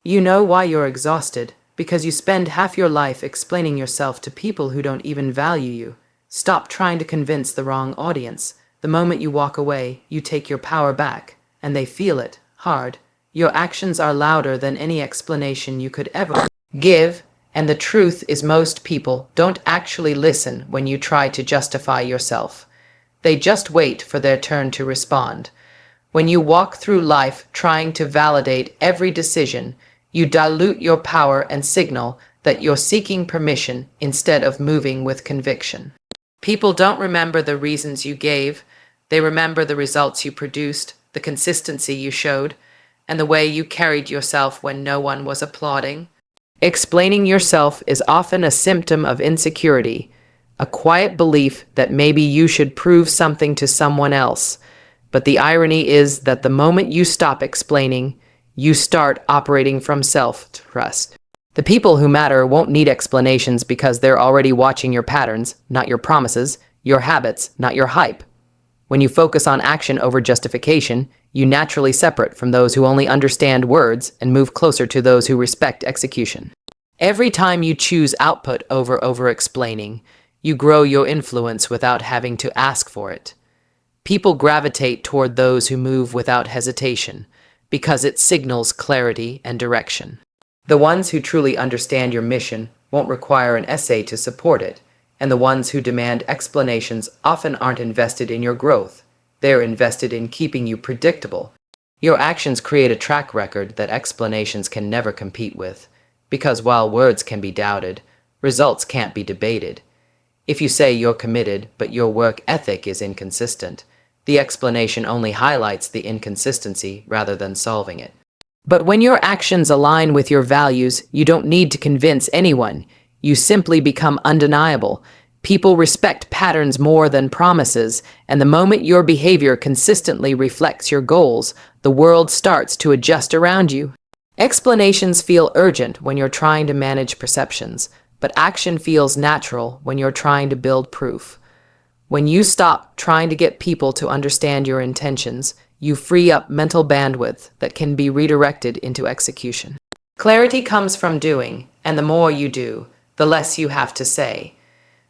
You know why you're exhausted, because you spend half your life explaining yourself to people who don't even value you. Stop trying to convince the wrong audience. The moment you walk away, you take your power back, and they feel it, hard. Your actions are louder than any explanation you could ever give, and the truth is most people don't actually listen when you try to justify yourself. They just wait for their turn to respond. When you walk through life trying to validate every decision, you dilute your power and signal that you're seeking permission instead of moving with conviction. People don't remember the reasons you gave, they remember the results you produced, the consistency you showed, and the way you carried yourself when no one was applauding. Explaining yourself is often a symptom of insecurity, a quiet belief that maybe you should prove something to someone else. But the irony is that the moment you stop explaining, you start operating from self-trust. The people who matter won't need explanations because they're already watching your patterns, not your promises, your habits, not your hype. When you focus on action over justification, you naturally separate from those who only understand words and move closer to those who respect execution. Every time you choose output over explaining, you grow your influence without having to ask for it. People gravitate toward those who move without hesitation because it signals clarity and direction. The ones who truly understand your mission won't require an essay to support it, and the ones who demand explanations often aren't invested in your growth. They're invested in keeping you predictable. Your actions create a track record that explanations can never compete with, because while words can be doubted, results can't be debated. If you say you're committed, but your work ethic is inconsistent, the explanation only highlights the inconsistency rather than solving it. But when your actions align with your values, you don't need to convince anyone. You simply become undeniable. People respect patterns more than promises, and the moment your behavior consistently reflects your goals, the world starts to adjust around you. Explanations feel urgent when you're trying to manage perceptions, but action feels natural when you're trying to build proof. When you stop trying to get people to understand your intentions, you free up mental bandwidth that can be redirected into execution. Clarity comes from doing, and the more you do, the less you have to say.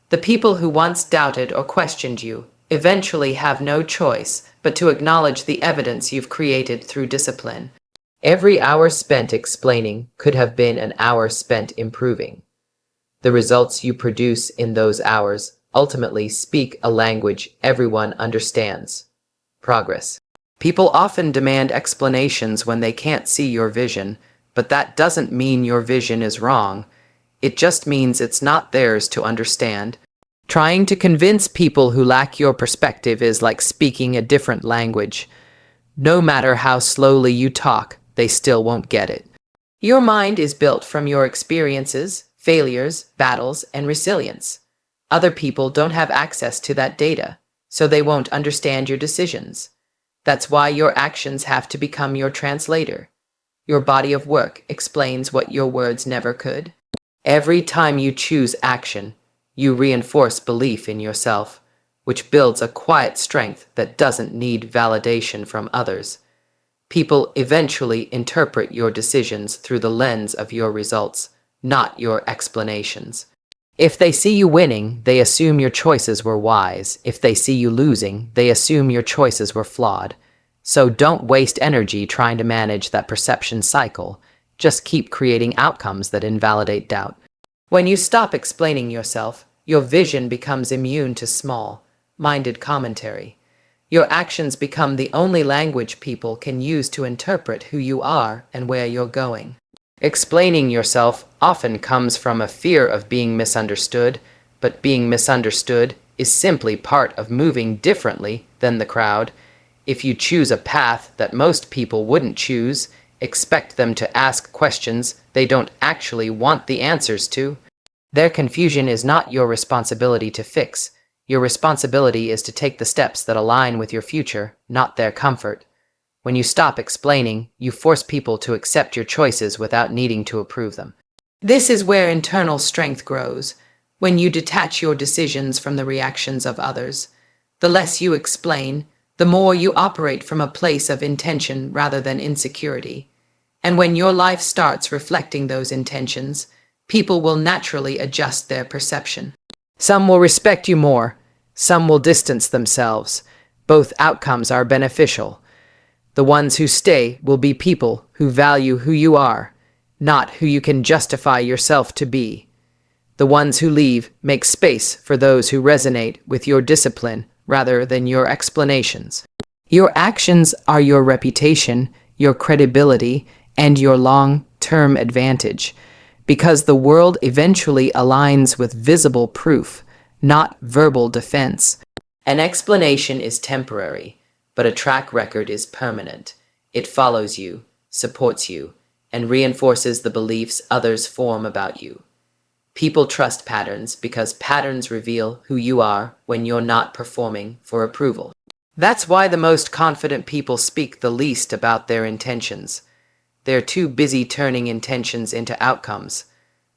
The people who once doubted or questioned you eventually have no choice but to acknowledge the evidence you've created through discipline. Every hour spent explaining could have been an hour spent improving. The results you produce in those hours ultimately speak a language everyone understands: progress. People often demand explanations when they can't see your vision, but that doesn't mean your vision is wrong. It just means it's not theirs to understand. Trying to convince people who lack your perspective is like speaking a different language. No matter how slowly you talk, they still won't get it. Your mind is built from your experiences, failures, battles, and resilience. Other people don't have access to that data, so they won't understand your decisions. That's why your actions have to become your translator. Your body of work explains what your words never could. Every time you choose action, you reinforce belief in yourself, which builds a quiet strength that doesn't need validation from others. People eventually interpret your decisions through the lens of your results, not your explanations. If they see you winning, they assume your choices were wise. If they see you losing, they assume your choices were flawed. So don't waste energy trying to manage that perception cycle. Just keep creating outcomes that invalidate doubt. When you stop explaining yourself, your vision becomes immune to small-minded commentary. Your actions become the only language people can use to interpret who you are and where you're going. Explaining yourself often comes from a fear of being misunderstood, but being misunderstood is simply part of moving differently than the crowd. If you choose a path that most people wouldn't choose, expect them to ask questions they don't actually want the answers to. Their confusion is not your responsibility to fix. Your responsibility is to take the steps that align with your future, not their comfort. When you stop explaining, you force people to accept your choices without needing to approve them. This is where internal strength grows, when you detach your decisions from the reactions of others. The less you explain, the more you operate from a place of intention rather than insecurity. And when your life starts reflecting those intentions, people will naturally adjust their perception. Some will respect you more, some will distance themselves. Both outcomes are beneficial. The ones who stay will be people who value who you are, not who you can justify yourself to be. The ones who leave make space for those who resonate with your discipline rather than your explanations. Your actions are your reputation, your credibility, and your long-term advantage, because the world eventually aligns with visible proof, not verbal defense. An explanation is temporary, but a track record is permanent. It follows you, supports you, and reinforces the beliefs others form about you. People trust patterns because patterns reveal who you are when you're not performing for approval. That's why the most confident people speak the least about their intentions. They're too busy turning intentions into outcomes.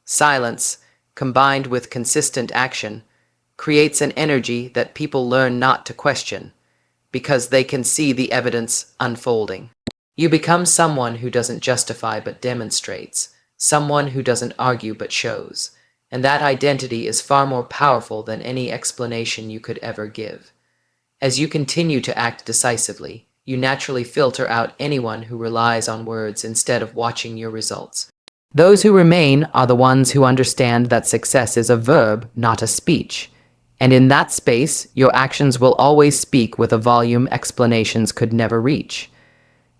Silence, combined with consistent action, creates an energy that people learn not to question, because they can see the evidence unfolding. You become someone who doesn't justify but demonstrates, someone who doesn't argue but shows, and that identity is far more powerful than any explanation you could ever give. As you continue to act decisively, you naturally filter out anyone who relies on words instead of watching your results. Those who remain are the ones who understand that success is a verb, not a speech. And in that space, your actions will always speak with a volume explanations could never reach.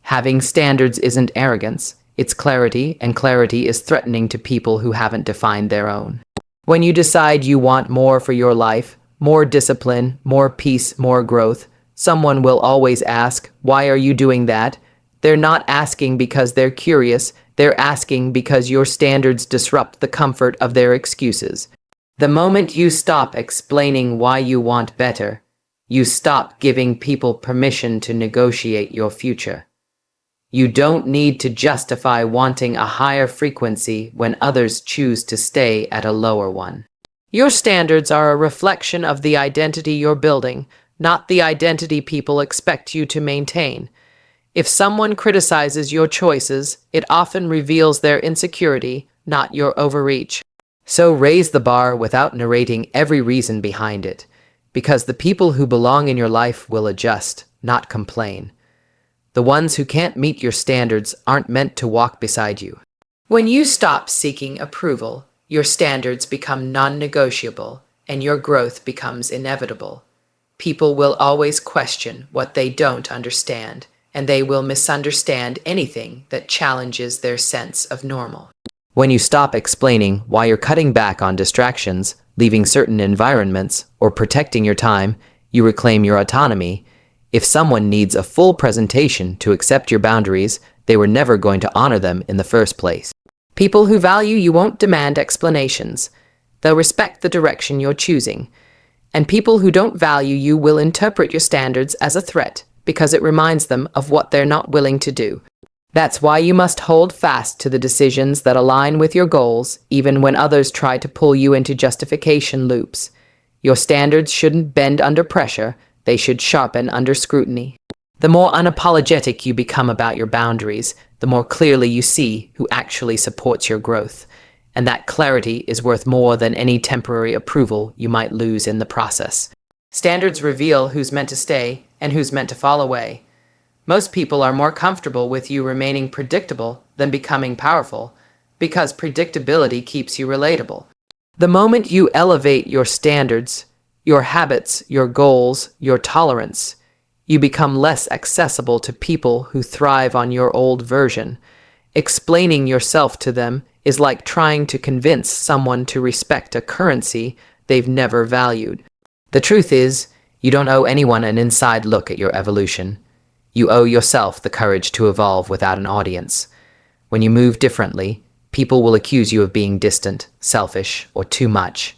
Having standards isn't arrogance, it's clarity, and clarity is threatening to people who haven't defined their own. When you decide you want more for your life, more discipline, more peace, more growth, someone will always ask, "Why are you doing that?" They're not asking because they're curious, they're asking because your standards disrupt the comfort of their excuses. The moment you stop explaining why you want better, you stop giving people permission to negotiate your future. You don't need to justify wanting a higher frequency when others choose to stay at a lower one. Your standards are a reflection of the identity you're building, not the identity people expect you to maintain. If someone criticizes your choices, it often reveals their insecurity, not your overreach. So raise the bar without narrating every reason behind it, because the people who belong in your life will adjust, not complain. The ones who can't meet your standards aren't meant to walk beside you. When you stop seeking approval, your standards become non-negotiable and your growth becomes inevitable. People will always question what they don't understand, and they will misunderstand anything that challenges their sense of normal. When you stop explaining why you're cutting back on distractions, leaving certain environments, or protecting your time, you reclaim your autonomy. If someone needs a full presentation to accept your boundaries, they were never going to honor them in the first place. People who value you won't demand explanations. They'll respect the direction you're choosing. And people who don't value you will interpret your standards as a threat because it reminds them of what they're not willing to do. That's why you must hold fast to the decisions that align with your goals, even when others try to pull you into justification loops. Your standards shouldn't bend under pressure. They should sharpen under scrutiny. The more unapologetic you become about your boundaries, the more clearly you see who actually supports your growth. And that clarity is worth more than any temporary approval you might lose in the process. Standards reveal who's meant to stay and who's meant to fall away. Most people are more comfortable with you remaining predictable than becoming powerful, because predictability keeps you relatable. The moment you elevate your standards, your habits, your goals, your tolerance, you become less accessible to people who thrive on your old version. Explaining yourself to them is like trying to convince someone to respect a currency they've never valued. The truth is, you don't owe anyone an inside look at your evolution. You owe yourself the courage to evolve without an audience. When you move differently, people will accuse you of being distant, selfish, or too much.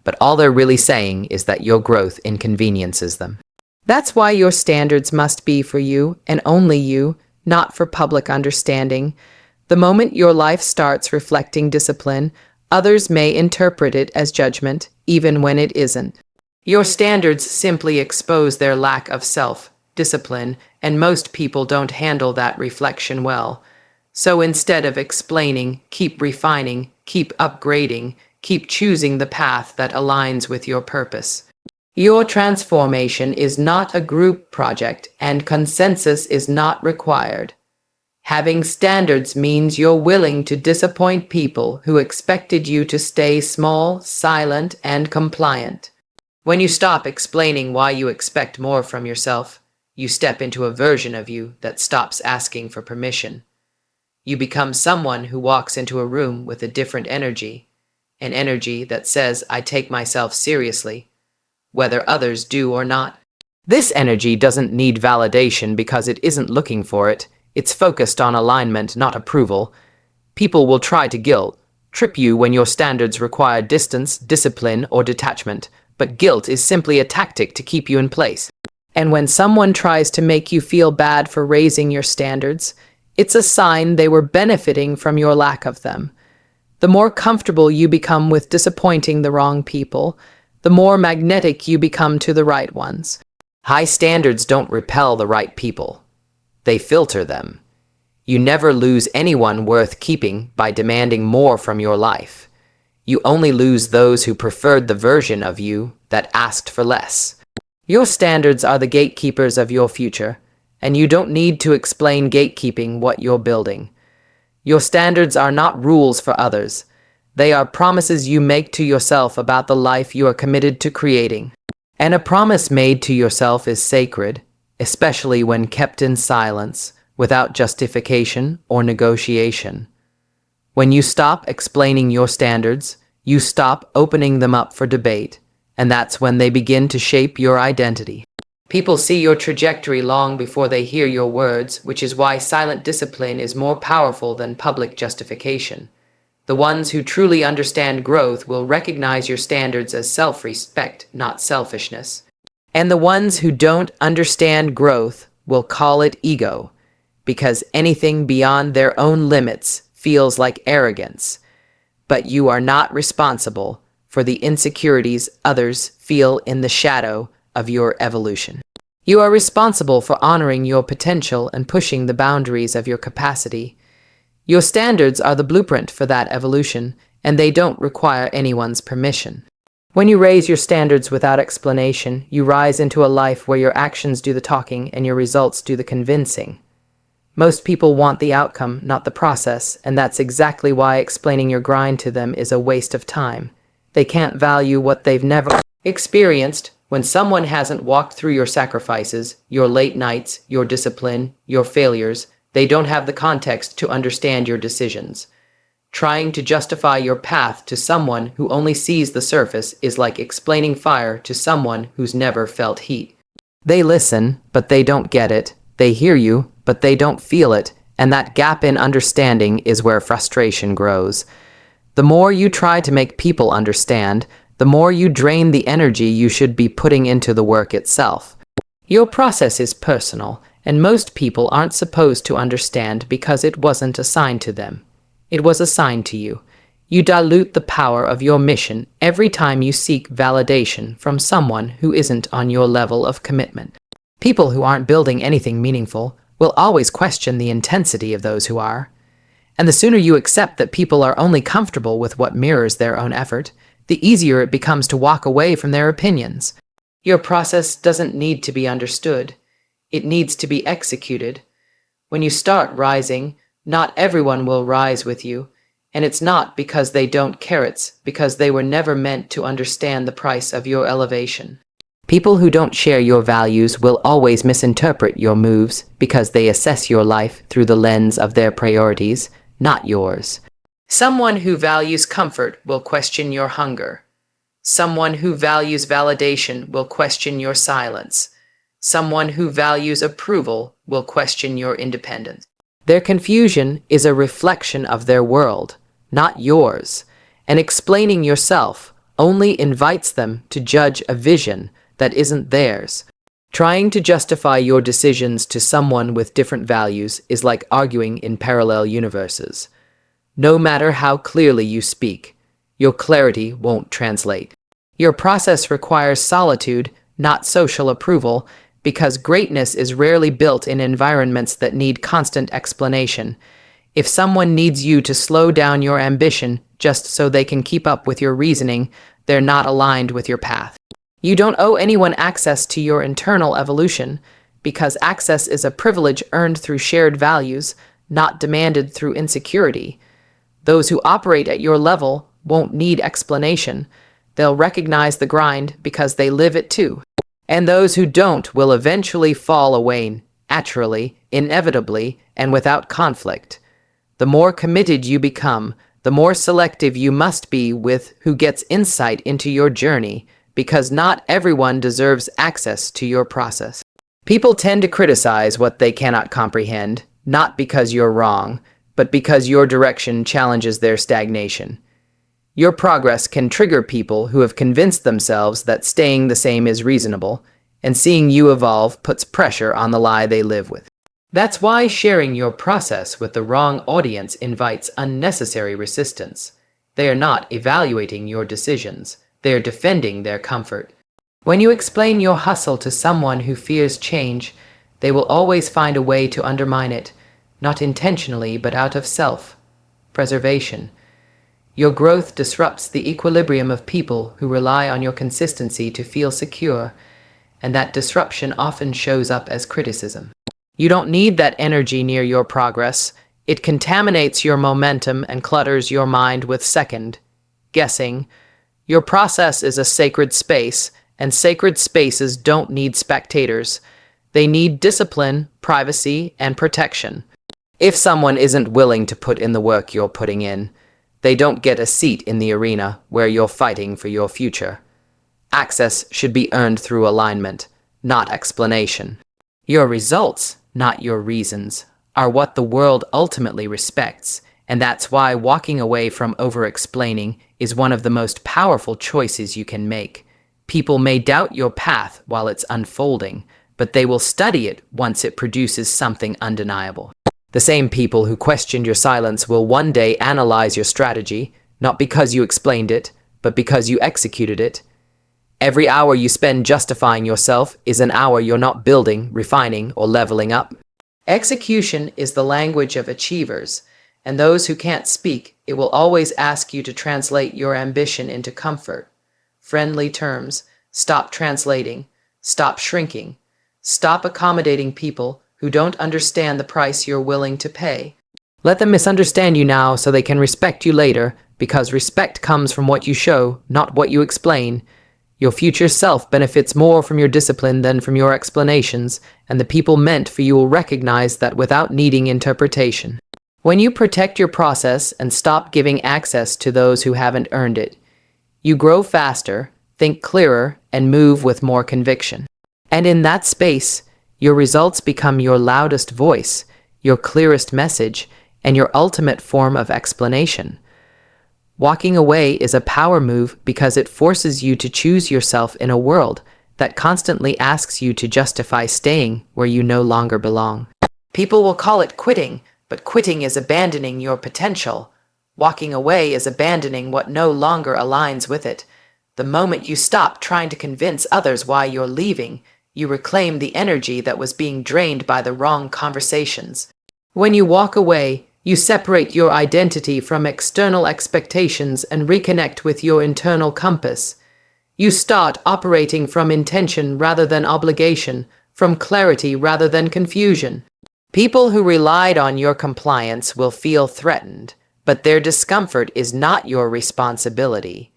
But all they're really saying is that your growth inconveniences them. That's why your standards must be for you and only you, not for public understanding. The moment your life starts reflecting discipline, others may interpret it as judgment, even when it isn't. Your standards simply expose their lack of self-discipline, and most people don't handle that reflection well. So instead of explaining, keep refining, keep upgrading, keep choosing the path that aligns with your purpose. Your transformation is not a group project, and consensus is not required. Having standards means you're willing to disappoint people who expected you to stay small, silent, and compliant. When you stop explaining why you expect more from yourself, you step into a version of you that stops asking for permission. You become someone who walks into a room with a different energy, an energy that says, I take myself seriously, whether others do or not. This energy doesn't need validation because it isn't looking for it. It's focused on alignment, not approval. People will try to guilt trip you when your standards require distance, discipline, or detachment, but guilt is simply a tactic to keep you in place. And when someone tries to make you feel bad for raising your standards, it's a sign they were benefiting from your lack of them. The more comfortable you become with disappointing the wrong people, the more magnetic you become to the right ones. High standards don't repel the right people. They filter them. You never lose anyone worth keeping by demanding more from your life. You only lose those who preferred the version of you that asked for less. Your standards are the gatekeepers of your future, and you don't need to explain gatekeeping what you're building. Your standards are not rules for others. They are promises you make to yourself about the life you are committed to creating. And a promise made to yourself is sacred, especially when kept in silence, without justification or negotiation. When you stop explaining your standards, you stop opening them up for debate, and that's when they begin to shape your identity. People see your trajectory long before they hear your words, which is why silent discipline is more powerful than public justification. The ones who truly understand growth will recognize your standards as self-respect, not selfishness. And the ones who don't understand growth will call it ego, because anything beyond their own limits feels like arrogance. But you are not responsible for the insecurities others feel in the shadow of your evolution. You are responsible for honoring your potential and pushing the boundaries of your capacity. Your standards are the blueprint for that evolution, and they don't require anyone's permission. When you raise your standards without explanation, you rise into a life where your actions do the talking and your results do the convincing. Most people want the outcome, not the process, and that's exactly why explaining your grind to them is a waste of time. They can't value what they've never experienced. When someone hasn't walked through your sacrifices, your late nights, your discipline, your failures, they don't have the context to understand your decisions. Trying to justify your path to someone who only sees the surface is like explaining fire to someone who's never felt heat. They listen, but they don't get it. They hear you, but they don't feel it, and that gap in understanding is where frustration grows. The more you try to make people understand, the more you drain the energy you should be putting into the work itself. Your process is personal, and most people aren't supposed to understand because it wasn't assigned to them. It was assigned to you. You dilute the power of your mission every time you seek validation from someone who isn't on your level of commitment. People who aren't building anything meaningful will always question the intensity of those who are. And the sooner you accept that people are only comfortable with what mirrors their own effort, the easier it becomes to walk away from their opinions. Your process doesn't need to be understood. It needs to be executed. When you start rising, not everyone will rise with you, and it's not because they don't care, it's because they were never meant to understand the price of your elevation. People who don't share your values will always misinterpret your moves because they assess your life through the lens of their priorities, not yours. Someone who values comfort will question your hunger. Someone who values validation will question your silence. Someone who values approval will question your independence. Their confusion is a reflection of their world, not yours, and explaining yourself only invites them to judge a vision that isn't theirs. Trying to justify your decisions to someone with different values is like arguing in parallel universes. No matter how clearly you speak, your clarity won't translate. Your process requires solitude, not social approval, because greatness is rarely built in environments that need constant explanation. If someone needs you to slow down your ambition just so they can keep up with your reasoning, they're not aligned with your path. You don't owe anyone access to your internal evolution, because access is a privilege earned through shared values, not demanded through insecurity. Those who operate at your level won't need explanation. They'll recognize the grind because they live it too. And those who don't will eventually fall away, naturally, inevitably, and without conflict. The more committed you become, the more selective you must be with who gets insight into your journey, because not everyone deserves access to your process. People tend to criticize what they cannot comprehend, not because you're wrong, but because your direction challenges their stagnation. Your progress can trigger people who have convinced themselves that staying the same is reasonable, and seeing you evolve puts pressure on the lie they live with. That's why sharing your process with the wrong audience invites unnecessary resistance. They are not evaluating your decisions, they are defending their comfort. When you explain your hustle to someone who fears change, they will always find a way to undermine it, not intentionally but out of self-preservation. Your growth disrupts the equilibrium of people who rely on your consistency to feel secure, and that disruption often shows up as criticism. You don't need that energy near your progress. It contaminates your momentum and clutters your mind with second guessing. Your process is a sacred space, and sacred spaces don't need spectators. They need discipline, privacy, and protection. If someone isn't willing to put in the work you're putting in, they don't get a seat in the arena where you're fighting for your future. Access should be earned through alignment, not explanation. Your results, not your reasons, are what the world ultimately respects, and that's why walking away from over-explaining is one of the most powerful choices you can make. People may doubt your path while it's unfolding, but they will study it once it produces something undeniable. The same people who questioned your silence will one day analyze your strategy, not because you explained it, but because you executed it. Every hour you spend justifying yourself is an hour you're not building, refining, or leveling up. Execution is the language of achievers, and those who can't speak, it will always ask you to translate your ambition into comfort. Friendly terms. Stop translating. Stop shrinking. Stop accommodating people who don't understand the price you're willing to pay. Let them misunderstand you now so they can respect you later, because respect comes from what you show, not what you explain. Your future self benefits more from your discipline than from your explanations, and the people meant for you will recognize that without needing interpretation. When you protect your process and stop giving access to those who haven't earned it, you grow faster, think clearer, and move with more conviction. And in that space, your results become your loudest voice, your clearest message, and your ultimate form of explanation. Walking away is a power move because it forces you to choose yourself in a world that constantly asks you to justify staying where you no longer belong. People will call it quitting, but quitting is abandoning your potential. Walking away is abandoning what no longer aligns with it. The moment you stop trying to convince others why you're leaving, you reclaim the energy that was being drained by the wrong conversations. When you walk away, you separate your identity from external expectations and reconnect with your internal compass. You start operating from intention rather than obligation, from clarity rather than confusion. People who relied on your compliance will feel threatened, but their discomfort is not your responsibility.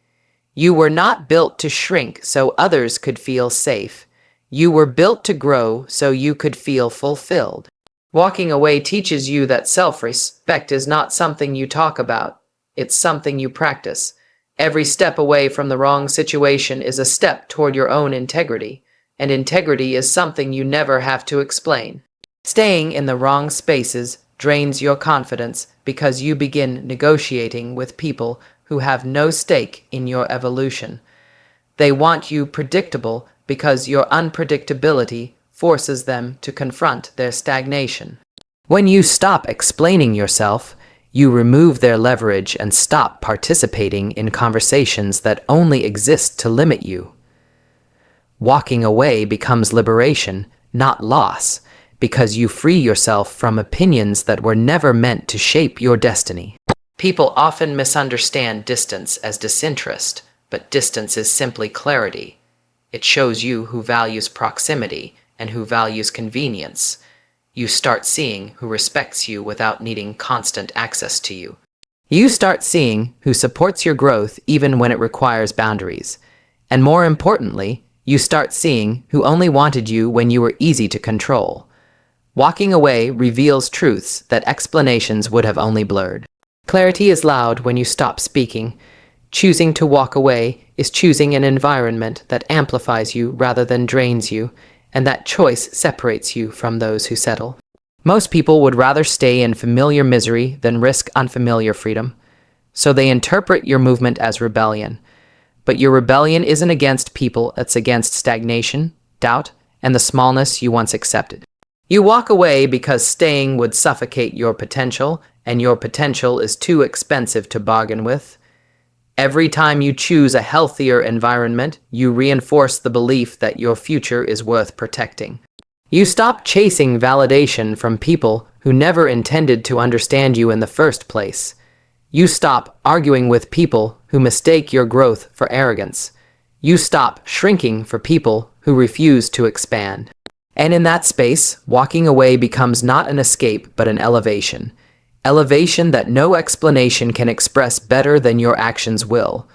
You were not built to shrink so others could feel safe. You were built to grow so you could feel fulfilled. Walking away teaches you that self-respect is not something you talk about. It's something you practice. Every step away from the wrong situation is a step toward your own integrity, and integrity is something you never have to explain. Staying in the wrong spaces drains your confidence because you begin negotiating with people who have no stake in your evolution. They want you predictable because your unpredictability forces them to confront their stagnation. When you stop explaining yourself, you remove their leverage and stop participating in conversations that only exist to limit you. Walking away becomes liberation, not loss, because you free yourself from opinions that were never meant to shape your destiny. People often misunderstand distance as disinterest, but distance is simply clarity. It shows you who values proximity and who values convenience. You start seeing who respects you without needing constant access to you. You start seeing who supports your growth even when it requires boundaries. And more importantly, you start seeing who only wanted you when you were easy to control. Walking away reveals truths that explanations would have only blurred. Clarity is loud when you stop speaking. Choosing to walk away is choosing an environment that amplifies you rather than drains you, and that choice separates you from those who settle. Most people would rather stay in familiar misery than risk unfamiliar freedom, so they interpret your movement as rebellion. But your rebellion isn't against people, it's against stagnation, doubt, and the smallness you once accepted. You walk away because staying would suffocate your potential, and your potential is too expensive to bargain with. Every time you choose a healthier environment, you reinforce the belief that your future is worth protecting. You stop chasing validation from people who never intended to understand you in the first place. You stop arguing with people who mistake your growth for arrogance. You stop shrinking for people who refuse to expand. And in that space, walking away becomes not an escape but an elevation. Elevation that no explanation can express better than your actions will.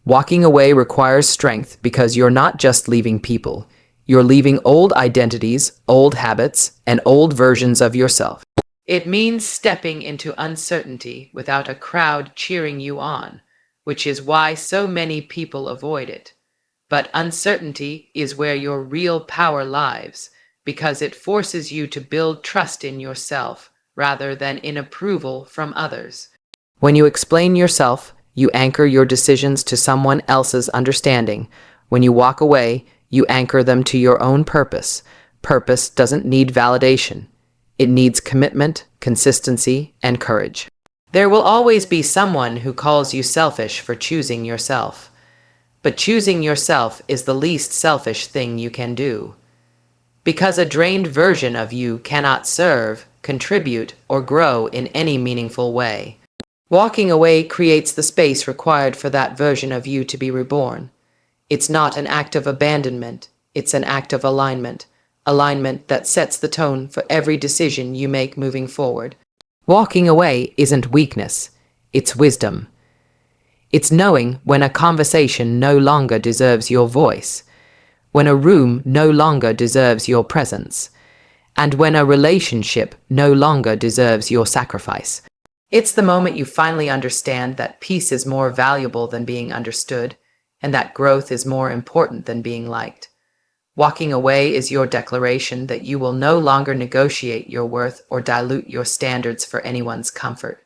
Walking away requires strength because you're not just leaving people. You're leaving old identities, old habits, and old versions of yourself. It means stepping into uncertainty without a crowd cheering you on, which is why so many people avoid it. But uncertainty is where your real power lies, because it forces you to build trust in yourself rather than in approval from others. When you explain yourself, you anchor your decisions to someone else's understanding. When you walk away, you anchor them to your own purpose. Purpose doesn't need validation. It needs commitment, consistency, and courage. There will always be someone who calls you selfish for choosing yourself. But choosing yourself is the least selfish thing you can do. Because a drained version of you cannot serve, contribute, or grow in any meaningful way. Walking away creates the space required for that version of you to be reborn. It's not an act of abandonment, it's an act of alignment. Alignment that sets the tone for every decision you make moving forward. Walking away isn't weakness, it's wisdom. It's knowing when a conversation no longer deserves your voice, when a room no longer deserves your presence, and when a relationship no longer deserves your sacrifice. It's the moment you finally understand that peace is more valuable than being understood, and that growth is more important than being liked. Walking away is your declaration that you will no longer negotiate your worth or dilute your standards for anyone's comfort.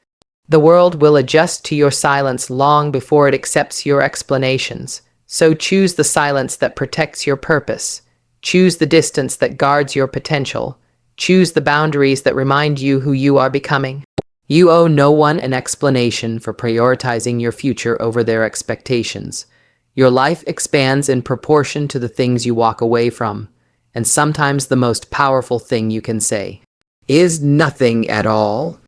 The world will adjust to your silence long before it accepts your explanations. So choose the silence that protects your purpose. Choose the distance that guards your potential. Choose the boundaries that remind you who you are becoming. You owe no one an explanation for prioritizing your future over their expectations. Your life expands in proportion to the things you walk away from, and sometimes the most powerful thing you can say is nothing at all.